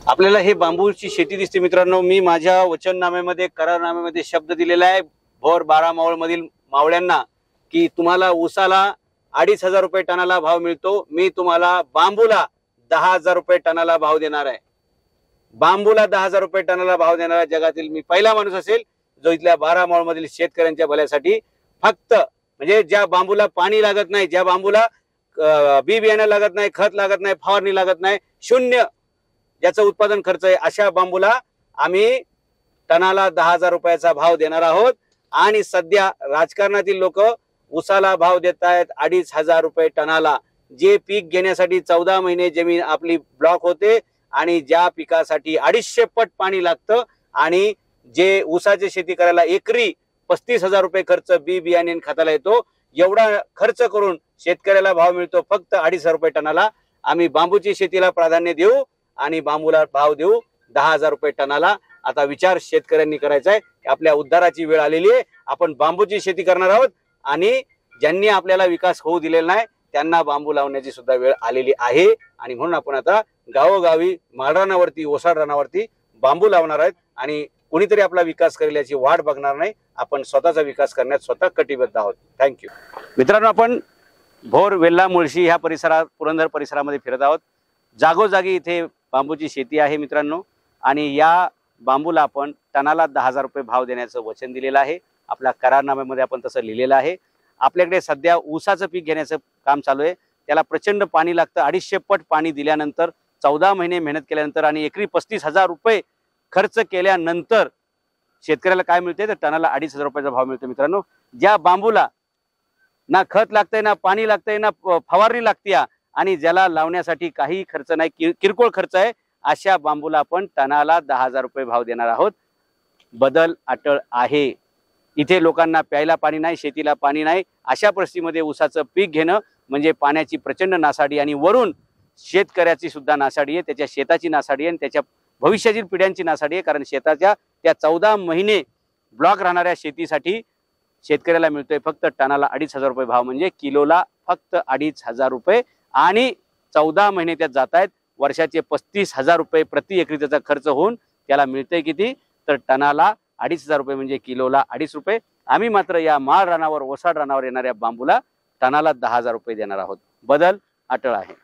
आपल्याला हे बांबूची शेती दिसते मित्रांनो। मी माझ्या वचननाम्यामध्ये करारनाम्यामध्ये शब्द दिलेला आहे भोर 12 मावळ मधील मावळ्यांना की तुम्हाला ऊसाला 2500 रुपये टनाला भाव मिळतो, मी तुम्हाला बांबूला 10,000 रुपये टनाला भाव देणार आहे। बांबूला 10,000 रुपये टनाला भाव देणारा जगातील मी पहिला माणूस असेल जो इथल्या 12 मावळ मधील शेतकऱ्यांच्या भल्यासाठी फक्त म्हणजे ज्या बांबूला पाणी लागत नाही, ज्या बांबूला बी बियाणं लागत नाही, खत लागत नाही, फवारणी लागत नाही, शून्य ज्याचं उत्पादन खर्च आहे, अशा बांबूला आम्ही टनाला 10,000 रुपयाचा भाव देणार आहोत। आणि सध्या राजकारणातील लोक ऊसाला भाव देत आहेत 2,500 रुपये टनाला। जे पीक घेण्यासाठी 14 महिने जमीन आपली ब्लॉक होते आणि ज्या पिकासाठी 250 पट पाणी लागतं आणि जे ऊसाची शेती करायला एकरी 35,000 रुपये खर्च बी बियाणे खताला येतो, एवढा खर्च करून शेतकऱ्याला भाव मिळतो फक्त 250 रुपये टनाला। आम्ही बांबूची शेतीला प्राधान्य देऊ आणि बांबूला भाव देऊ 10,000 रुपये टनाला। आता विचार शेतकऱ्यांनी करायचा आहे की आपल्या उद्धाराची वेळ आलेली आहे, आपण बांबूची शेती करणार आहोत आणि ज्यांनी आपल्याला विकास होऊ दिलेला नाही त्यांना बांबू लावण्याची सुद्धा वेळ आलेली आहे। आणि म्हणून आपण आता गावोगावी माळरानावरती ओसाड रानावरती बांबू लावणार आहेत आणि कोणीतरी आपला विकास करेल याची वाट बघणार नाही, आपण स्वतःचा विकास करण्यात स्वतः कटिबद्ध आहोत। थँक्यू मित्रांनो। आपण भोर वेल्ला मुळशी ह्या परिसरात पुरंदर परिसरामध्ये फिरत आहोत। जागोजागी इथे बांबूची शेती आहे मित्रांनो आणि या बांबूला आपण टनाला 10,000 रुपये भाव देण्याचं वचन दिलेलं आहे। आपल्या करारनाम्यामध्ये आपण तसं लिहिलेलं आहे। आपल्याकडे सध्या ऊसाचं पीक घेण्याचं काम चालू आहे, त्याला प्रचंड पाणी लागतं। 250 पट पाणी दिल्यानंतर 14 महिने मेहनत केल्यानंतर आणि एकरी 35,000 रुपये खर्च केल्यानंतर शेतकऱ्याला काय मिळते तर टनाला 2,500 रुपयाचा भाव मिळतो मित्रांनो। ज्या बांबूला ना खत लागतंय, ना पाणी लागतंय, ना फवारणी लागते आणि ज्याला लावण्यासाठी काही खर्च नाही, किरकोळ खर्च आहे, अशा बांबूला आपण टनाला 10,000 रुपये भाव देणार आहोत। बदल अटळ आहे। इथे लोकांना प्यायला पाणी नाही, शेतीला पाणी नाही, अशा परिस्थितीमध्ये ऊसाचं पीक घेणं म्हणजे पाण्याची प्रचंड नासाडी आणि वरून शेतकऱ्याची सुद्धा नासाडी आहे, त्याच्या शेताची नासाडी आहे आणि त्याच्या भविष्यातील पिढ्यांची नासाडी आहे। कारण शेताच्या त्या 14 महिने ब्लॉक राहणाऱ्या शेतीसाठी शेतकऱ्याला मिळतोय फक्त टनाला 2,500 रुपये भाव, म्हणजे किलोला फक्त 2,500 रुपये आणि 14 महिने त्यात जात आहेत। वर्षाचे 35,000 रुपये प्रति एकरी त्याचा खर्च होऊन त्याला मिळतंय किती तर टनाला 2,500 रुपये, म्हणजे किलोला 2.5 रुपये। आम्ही मात्र या माळ रानावर ओसाड रानावर येणाऱ्या बांबूला टनाला 10,000 रुपये देणार आहोत। बदल अटळ आहे।